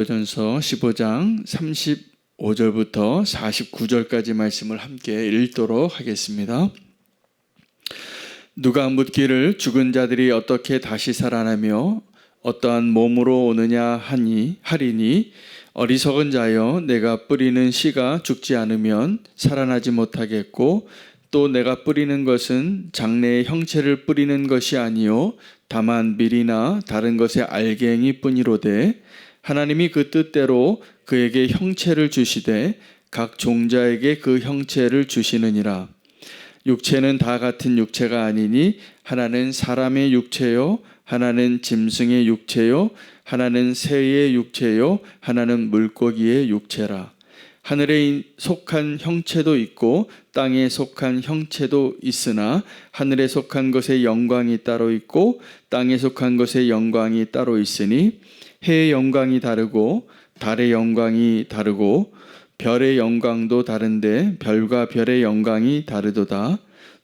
고린도전서 15장 35절부터 49절까지 말씀을 함께 읽도록 하겠습니다. 누가 묻기를 죽은 자들이 어떻게 다시 살아나며 어떠한 몸으로 오느냐 하리니 어리석은 자여, 내가 뿌리는 씨가 죽지 않으면 살아나지 못하겠고 또 내가 뿌리는 것은 장래의 형체를 뿌리는 것이 아니요 다만 밀이나 다른 것의 알갱이 뿐이로되 하나님이 그 뜻대로 그에게 형체를 주시되 각 종자에게 그 형체를 주시느니라. 육체는 다 같은 육체가 아니니 하나는 사람의 육체요, 하나는 짐승의 육체요, 하나는 새의 육체요, 하나는 물고기의 육체라. 하늘에 속한 형체도 있고 땅에 속한 형체도 있으나 하늘에 속한 것의 영광이 따로 있고 땅에 속한 것의 영광이 따로 있으니 해의 영광이 다르고 달의 영광이 다르고 별의 영광도 다른데 별과 별의 영광이 다르도다.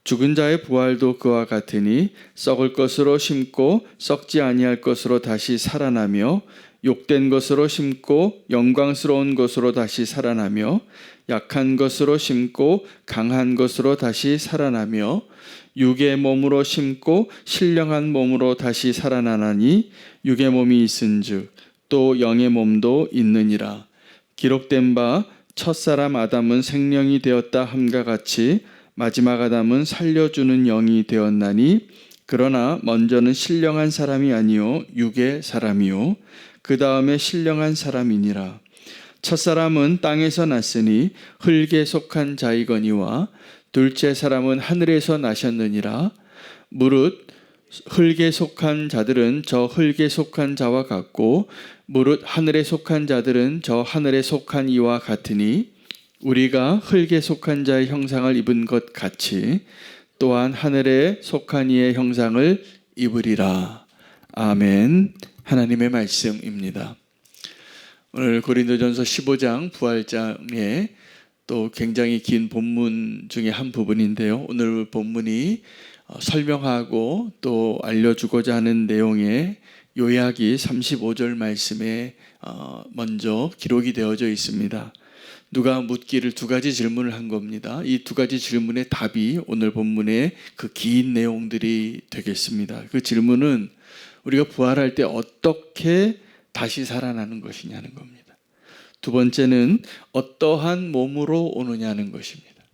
죽은 자의 부활도 그와 같으니 썩을 것으로 심고 썩지 아니할 것으로 다시 살아나며 욕된 것으로 심고 영광스러운 것으로 다시 살아나며 약한 것으로 심고 강한 것으로 다시 살아나며 육의 몸으로 심고 신령한 몸으로 다시 살아나나니 육의 몸이 있은즉 또 영의 몸도 있느니라. 기록된 바 첫사람 아담은 생명이 되었다 함과 같이 마지막 아담은 살려주는 영이 되었나니 그러나 먼저는 신령한 사람이 아니요 육의 사람이요 그 다음에 신령한 사람이니라. 첫사람은 땅에서 났으니 흙에 속한 자이거니와 둘째 사람은 하늘에서 나셨느니라. 무릇 흙에 속한 자들은 저 흙에 속한 자와 같고 무릇 하늘에 속한 자들은 저 하늘에 속한 이와 같으니 우리가 흙에 속한 자의 형상을 입은 것 같이 또한 하늘에 속한 이의 형상을 입으리라. 아멘. 하나님의 말씀입니다. 오늘 고린도전서 15장 부활장에 또 굉장히 긴 본문 중에 한 부분인데요. 오늘 본문이 설명하고 또 알려주고자 하는 내용의 요약이 35절 말씀에 먼저 기록이 되어져 있습니다. 누가 묻기를 두 가지 질문을 한 겁니다. 이 두 가지 질문의 답이 오늘 본문의 그 긴 내용들이 되겠습니다. 그 질문은 우리가 부활할 때 어떻게 다시 살아나는 것이냐는 겁니다. 두 번째는 어떠한 몸으로 오느냐는 것입니다.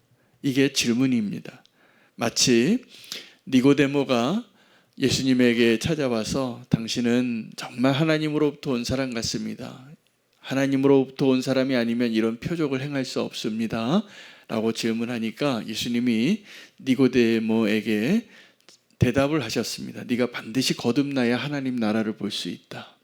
이게 질문입니다. 마치 니고데모가 예수님에게 찾아와서 당신은 정말 하나님으로부터 온 사람 같습니다. 하나님으로부터 온 사람이 아니면 이런 표적을 행할 수 없습니다. 라고 질문하니까 예수님이 니고데모에게 대답을 하셨습니다. 네가 반드시 거듭나야 하나님 나라를 볼 수 있다.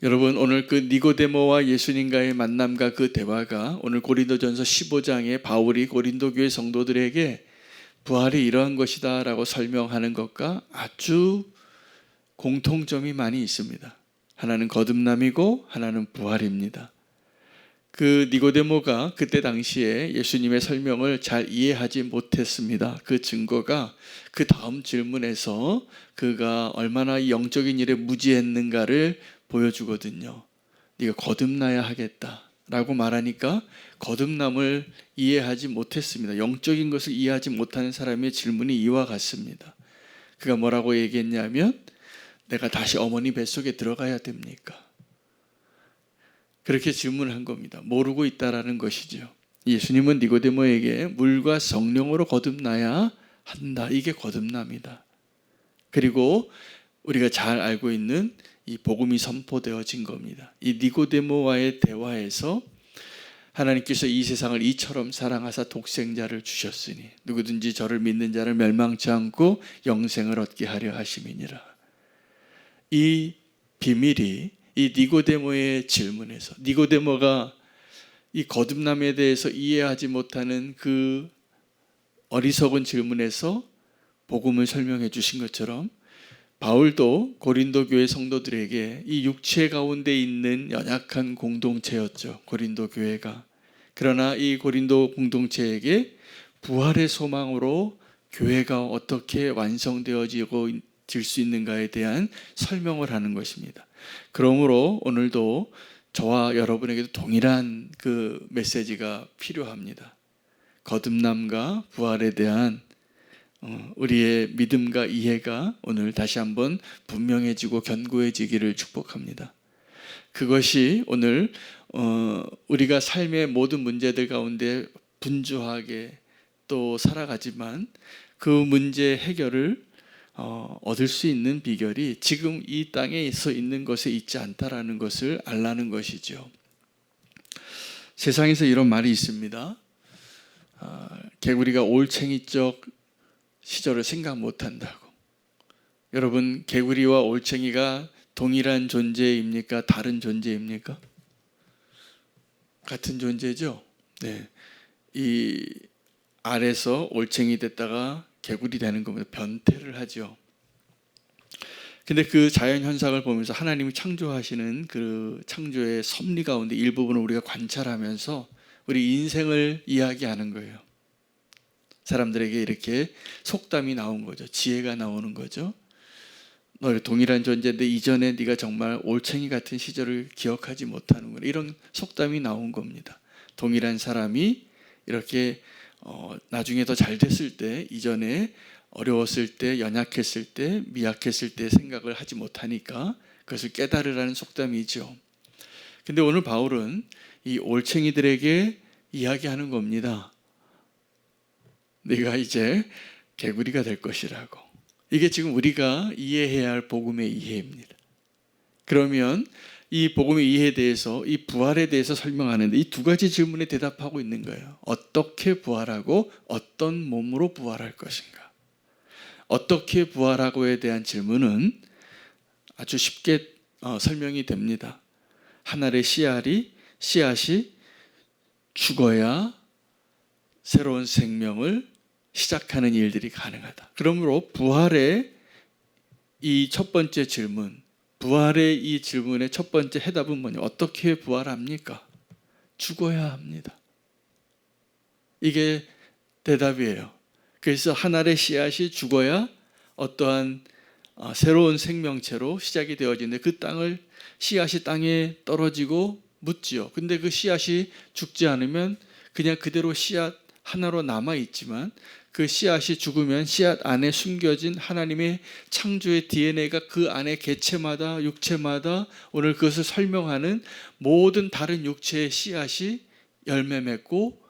여러분, 오늘 그 니고데모와 예수님과의 만남과 그 대화가 오늘 고린도전서 15장에 바울이 고린도 교회 성도들에게 부활이 이러한 것이다 라고 설명하는 것과 아주 공통점이 많이 있습니다. 하나는 거듭남이고 하나는 부활입니다. 그 니고데모가 그때 당시에 예수님의 설명을 잘 이해하지 못했습니다. 그 증거가 그 다음 질문에서 그가 얼마나 영적인 일에 무지했는가를 보여주거든요. 네가 거듭나야 하겠다 라고 말하니까 거듭남을 이해하지 못했습니다. 영적인 것을 이해하지 못하는 사람의 질문이 이와 같습니다. 그가 뭐라고 얘기했냐면 내가 다시 어머니 뱃속에 들어가야 됩니까? 그렇게 질문을 한 겁니다. 모르고 있다라는 것이죠. 예수님은 니고데모에게 물과 성령으로 거듭나야 한다. 이게 거듭남이다. 그리고 우리가 잘 알고 있는 이 복음이 선포되어진 겁니다. 이 니고데모와의 대화에서 하나님께서 이 세상을 이처럼 사랑하사 독생자를 주셨으니 누구든지 저를 믿는 자를 멸망치 않고 영생을 얻게 하려 하심이니라. 이 비밀이 이 니고데모의 질문에서 니고데모가 이 거듭남에 대해서 이해하지 못하는 그 어리석은 질문에서 복음을 설명해 주신 것처럼 바울도 고린도 교회 성도들에게 이 육체 가운데 있는 연약한 공동체였죠. 고린도 교회가. 그러나 이 고린도 공동체에게 부활의 소망으로 교회가 어떻게 완성되어지고 질 수 있는가에 대한 설명을 하는 것입니다. 그러므로 오늘도 저와 여러분에게도 동일한 그 메시지가 필요합니다. 거듭남과 부활에 대한 우리의 믿음과 이해가 오늘 다시 한번 분명해지고 견고해지기를 축복합니다. 그것이 오늘 우리가 삶의 모든 문제들 가운데 분주하게 또 살아가지만 그 문제 해결을 얻을 수 있는 비결이 지금 이 땅에서 있는 것에 있지 않다라는 것을 알라는 것이죠. 세상에서 이런 말이 있습니다. 개구리가 올챙이적 시절을 생각 못한다고. 여러분, 개구리와 올챙이가 동일한 존재입니까? 다른 존재입니까? 같은 존재죠. 네, 이 알에서 올챙이 됐다가 개구리 되는 겁니다. 변태를 하죠. 근데 그 자연 현상을 보면서 하나님이 창조하시는 그 창조의 섭리 가운데 일부분을 우리가 관찰하면서 우리 인생을 이야기하는 거예요. 사람들에게 이렇게 속담이 나온 거죠. 지혜가 나오는 거죠. 너 동일한 존재인데 이전에 네가 정말 올챙이 같은 시절을 기억하지 못하는구나. 이런 속담이 나온 겁니다. 동일한 사람이 이렇게 나중에 더 잘 됐을 때, 이전에 어려웠을 때, 연약했을 때, 미약했을 때 생각을 하지 못하니까 그것을 깨달으라는 속담이죠. 근데 오늘 바울은 이 올챙이들에게 이야기하는 겁니다. 네가 이제 개구리가 될 것이라고. 이게 지금 우리가 이해해야 할 복음의 이해입니다. 그러면 이 복음의 이해에 대해서, 이 부활에 대해서 설명하는데 이 두 가지 질문에 대답하고 있는 거예요. 어떻게 부활하고 어떤 몸으로 부활할 것인가. 어떻게 부활하고에 대한 질문은 아주 쉽게 설명이 됩니다. 한 알의 씨앗이 죽어야 새로운 생명을 시작하는 일들이 가능하다. 그러므로 부활의 이 첫 번째 질문, 부활의 이 질문의 첫 번째 해답은 뭐냐? 어떻게 부활합니까? 죽어야 합니다. 이게 대답이에요. 그래서 한 알의 씨앗이 죽어야 어떠한 새로운 생명체로 시작이 되어지는데 그 씨앗이 땅에 떨어지고 묻지요. 근데 그 씨앗이 죽지 않으면 그냥 그대로 씨앗 하나로 남아있지만 그 씨앗이 죽으면 씨앗 안에 숨겨진 하나님의 창조의 DNA가 그 안에 개체마다 육체마다 오늘 그것을 설명하는 모든 다른 육체의 씨앗이 열매 맺고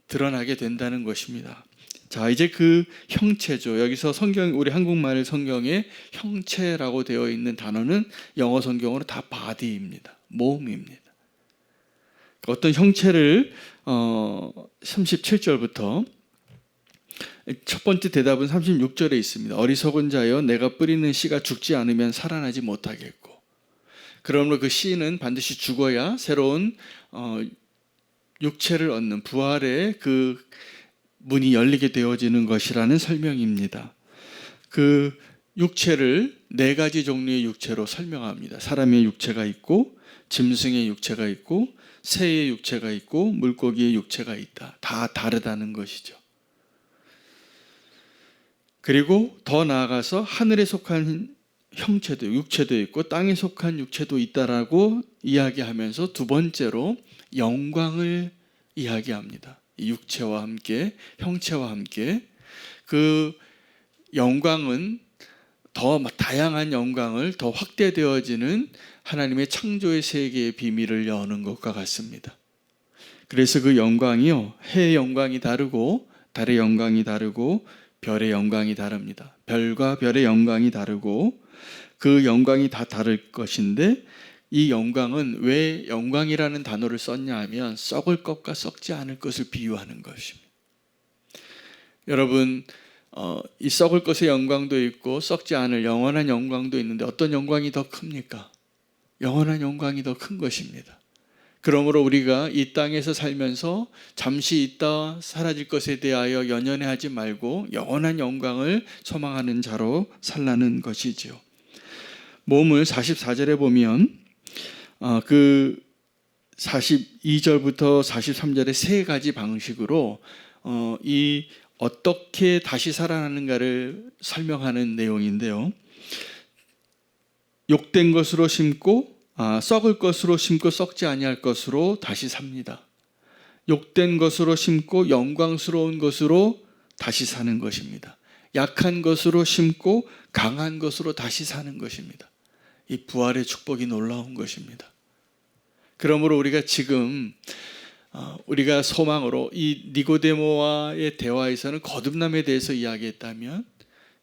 드러나게 된다는 것입니다. 자, 이제 그 형체죠. 여기서 우리 한국말 성경에 형체라고 되어 있는 단어는 영어 성경으로 다 body입니다. 몸입니다. 어떤 형체를 37절부터 첫 번째 대답은 36절에 있습니다. 어리석은 자여 내가 뿌리는 씨가 죽지 않으면 살아나지 못하겠고. 그러므로 그 씨는 반드시 죽어야 새로운 육체를 얻는 부활의 그 문이 열리게 되어지는 것이라는 설명입니다. 그 육체를 네 가지 종류의 육체로 설명합니다. 사람의 육체가 있고 짐승의 육체가 있고 새의 육체가 있고 물고기의 육체가 있다. 다 다르다는 것이죠. 그리고 더 나아가서 하늘에 속한 형체도 육체도 있고 땅에 속한 육체도 있다라고 이야기하면서 두 번째로 영광을 이야기합니다. 육체와 함께 형체와 함께 그 영광은 더 다양한 영광을 더 확대되어지는 하나님의 창조의 세계의 비밀을 여는 것과 같습니다. 그래서 그 영광이요, 해의 영광이 다르고 달의 영광이 다르고 별의 영광이 다릅니다. 별과 별의 영광이 다르고 그 영광이 다 다를 것인데 이 영광은 왜 영광이라는 단어를 썼냐 하면 썩을 것과 썩지 않을 것을 비유하는 것입니다. 여러분, 이 썩을 것의 영광도 있고 썩지 않을 영원한 영광도 있는데 어떤 영광이 더 큽니까? 영원한 영광이 더 큰 것입니다. 그러므로 우리가 이 땅에서 살면서 잠시 있다 사라질 것에 대하여 연연해하지 말고 영원한 영광을 소망하는 자로 살라는 것이지요. 몸을 44절에 보면 그 42절부터 43절의 세 가지 방식으로 이 어떻게 다시 살아나는가를 설명하는 내용인데요. 욕된 것으로 심고 썩을 것으로 심고 썩지 아니할 것으로 다시 삽니다. 욕된 것으로 심고 영광스러운 것으로 다시 사는 것입니다. 약한 것으로 심고 강한 것으로 다시 사는 것입니다. 이 부활의 축복이 놀라운 것입니다. 그러므로 우리가 지금 우리가 소망으로 이 니고데모와의 대화에서는 거듭남에 대해서 이야기했다면,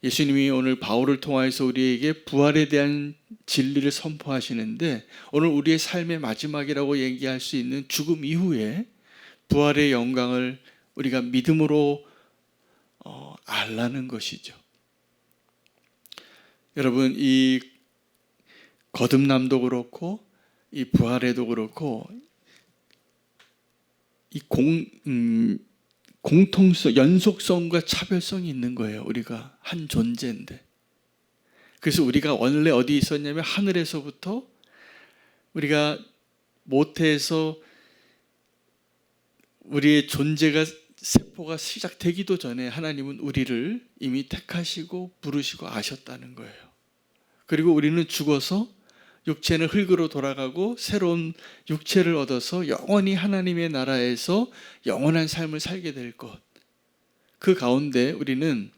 예수님이 오늘 바울을 통하여서 우리에게 부활에 대한 진리를 선포하시는데, 오늘 우리의 삶의 마지막이라고 얘기할 수 있는 죽음 이후에 부활의 영광을 우리가 믿음으로 알라는 것이죠. 여러분, 이 거듭남도 그렇고 이 부활에도 그렇고 이 공통성, 연속성과 차별성이 있는 거예요. 우리가 한 존재인데. 그래서 우리가 원래 어디 있었냐면 하늘에서부터 우리가 모태에서 우리의 존재가 세포가 시작되기도 전에 하나님은 우리를 이미 택하시고 부르시고 아셨다는 거예요. 그리고 우리는 죽어서 육체는 흙으로 돌아가고 새로운 육체를 얻어서 영원히 하나님의 나라에서 영원한 삶을 살게 될 것. 그 가운데 우리는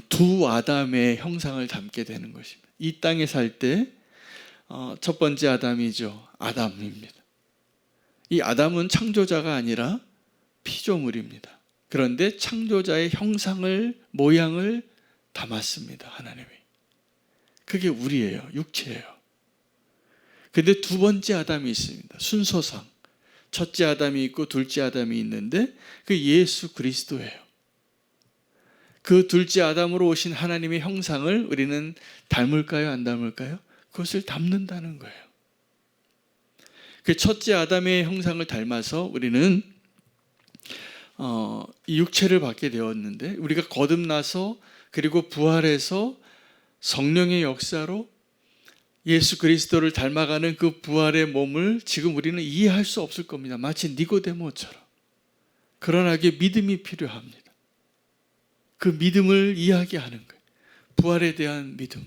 두 아담의 형상을 담게 되는 것입니다. 이 땅에 살 때 첫 번째 아담이죠. 아담입니다. 이 아담은 창조자가 아니라 피조물입니다. 그런데 창조자의 형상을, 모양을 담았습니다. 하나님이. 그게 우리예요. 육체예요. 근데 두 번째 아담이 있습니다. 순서상. 첫째 아담이 있고 둘째 아담이 있는데 그 예수 그리스도예요. 그 둘째 아담으로 오신 하나님의 형상을 우리는 닮을까요? 안 닮을까요? 그것을 닮는다는 거예요. 그 첫째 아담의 형상을 닮아서 우리는 이 육체를 받게 되었는데, 우리가 거듭나서 그리고 부활해서 성령의 역사로 예수 그리스도를 닮아가는 그 부활의 몸을 지금 우리는 이해할 수 없을 겁니다. 마치 니고데모처럼. 그러나 그게 믿음이 필요합니다. 그 믿음을 이야기하는 거예요. 부활에 대한 믿음.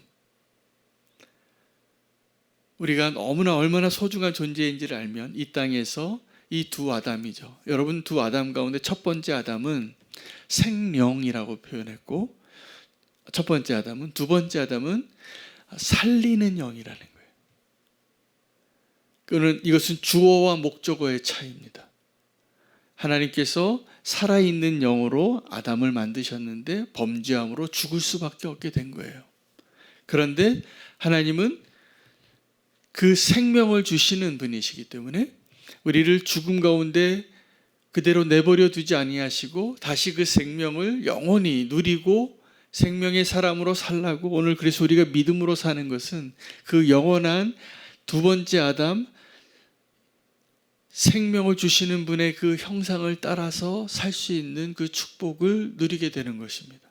우리가 너무나 얼마나 소중한 존재인지를 알면 이 땅에서 이 두 아담이죠. 여러분, 두 아담 가운데 첫 번째 아담은 생명이라고 표현했고, 첫 번째 아담은, 두 번째 아담은 살리는 영이라는 거예요. 이것은 주어와 목적어의 차이입니다. 하나님께서 살아있는 영으로 아담을 만드셨는데 범죄함으로 죽을 수밖에 없게 된 거예요. 그런데 하나님은 그 생명을 주시는 분이시기 때문에 우리를 죽음 가운데 그대로 내버려 두지 아니하시고 다시 그 생명을 영원히 누리고 생명의 사람으로 살라고, 오늘 그래서 우리가 믿음으로 사는 것은 그 영원한 두 번째 아담, 생명을 주시는 분의 그 형상을 따라서 살 수 있는 그 축복을 누리게 되는 것입니다.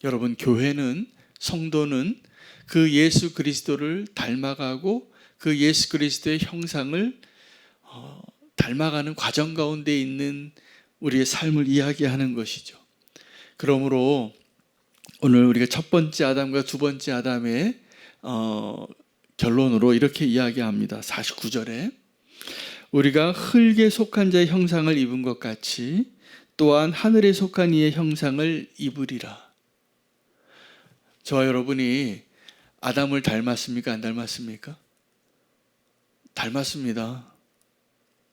여러분, 교회는, 성도는 그 예수 그리스도를 닮아가고 그 예수 그리스도의 형상을 닮아가는 과정 가운데 있는 우리의 삶을 이야기하는 것이죠. 그러므로 오늘 우리가 첫 번째 아담과 두 번째 아담의 결론으로 이렇게 이야기합니다. 49절에 우리가 흙에 속한 자의 형상을 입은 것 같이 또한 하늘에 속한 이의 형상을 입으리라. 저와 여러분이 아담을 닮았습니까? 안 닮았습니까? 닮았습니다.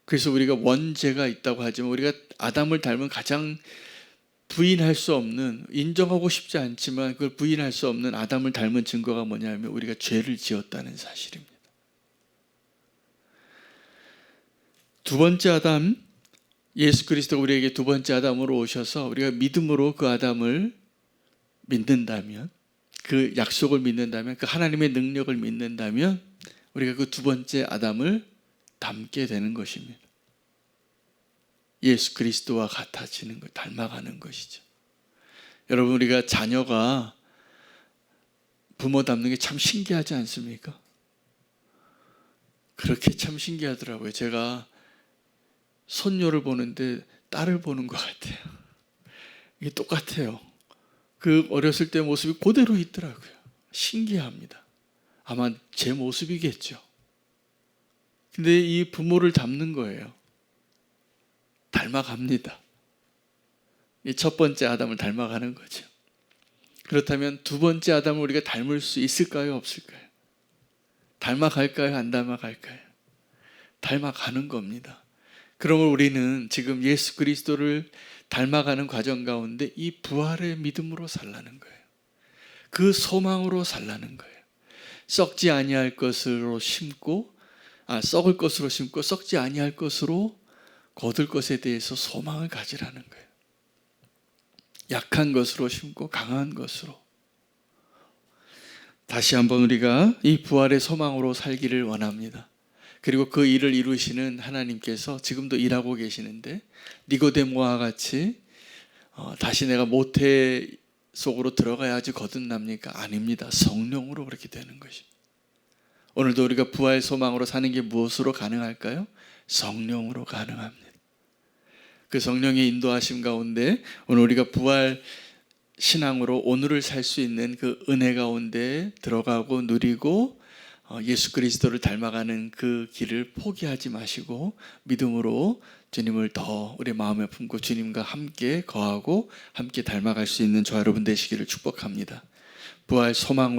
그래서 우리가 원죄가 있다고 하지만 우리가 아담을 닮은 가장 부인할 수 없는, 인정하고 싶지 않지만 그걸 부인할 수 없는 아담을 닮은 증거가 뭐냐면 우리가 죄를 지었다는 사실입니다. 두 번째 아담, 예수 그리스도가 우리에게 두 번째 아담으로 오셔서 우리가 믿음으로 그 아담을 믿는다면, 그 약속을 믿는다면, 그 하나님의 능력을 믿는다면 우리가 그 두 번째 아담을 닮게 되는 것입니다. 예수 그리스도와 같아지는 것, 닮아가는 것이죠. 여러분, 우리가 자녀가 부모 닮는 게 참 신기하지 않습니까? 그렇게 참 신기하더라고요. 제가 손녀를 보는데 딸을 보는 것 같아요. 이게 똑같아요. 그 어렸을 때 모습이 그대로 있더라고요. 신기합니다. 아마 제 모습이겠죠. 근데 이 부모를 닮는 거예요. 닮아갑니다. 이 첫 번째 아담을 닮아가는 거죠. 그렇다면 두 번째 아담을 우리가 닮을 수 있을까요? 없을까요? 닮아갈까요? 안 닮아갈까요? 닮아가는 겁니다. 그러면 우리는 지금 예수 그리스도를 닮아가는 과정 가운데 이 부활의 믿음으로 살라는 거예요. 그 소망으로 살라는 거예요. 썩지 아니할 것으로 심고, 썩을 것으로 심고 썩지 아니할 것으로 거둘 것에 대해서 소망을 가지라는 거예요. 약한 것으로 심고 강한 것으로. 다시 한번 우리가 이 부활의 소망으로 살기를 원합니다. 그리고 그 일을 이루시는 하나님께서 지금도 일하고 계시는데 니고데모와 같이 다시 내가 모태 속으로 들어가야지 거듭납니까? 아닙니다. 성령으로 그렇게 되는 것입니다. 오늘도 우리가 부활 소망으로 사는 게 무엇으로 가능할까요? 성령으로 가능합니다. 그 성령의 인도하심 가운데 오늘 우리가 부활 신앙으로 오늘을 살 수 있는 그 은혜 가운데 들어가고 누리고 예수 그리스도를 닮아가는 그 길을 포기하지 마시고 믿음으로 주님을 더 우리 마음에 품고 주님과 함께 거하고 함께 닮아갈 수 있는 저와 여러분 되시기를 축복합니다. 부활 소망